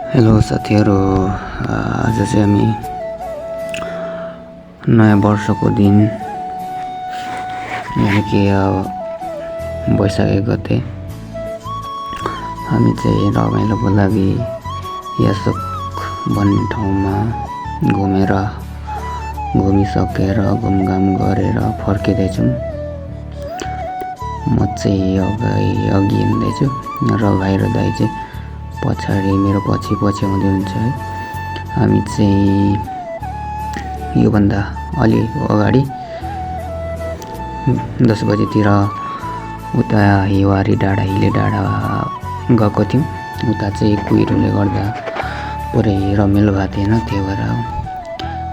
Hello साथीहरू, आज चाहिँ हामी नयाँ वर्षको दिन यानि कि वैशाख 1 गते हामी चाहिँ रमाइलोको लागि यासोक भन्ने ठाउँमा घुमिसकेर घुमघाम गरेर फर्किँदैछौँ। म चाहिँ अघि हिँड्दैछु र भाइ र दाइ चाहिँ पछाडि मेरो पछि आउँदै हुन्छ है। हामी चाहिँ योभन्दा अलि अगाडि 10 बजेतिर उता हिवारी डाँडा हिले डाँडा गएको थियौँ। उता चाहिँ कुहिरोले गर्दा पुरै रमाइलो भएको थिएन, त्यही भएर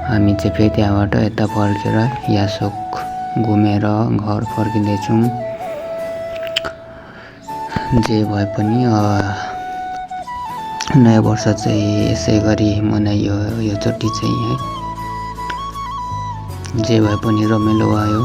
हामी चाहिँ फेरि त्यहाँबाट यता फर्केर यासोक घुमेर घर फर्किँदैछौँ। जे भए पनि नयाँ वर्ष चाहिँ यसै गरी मनाइयो योचोटि चाहिँ है। जे भए पनि रमाइलो भयो।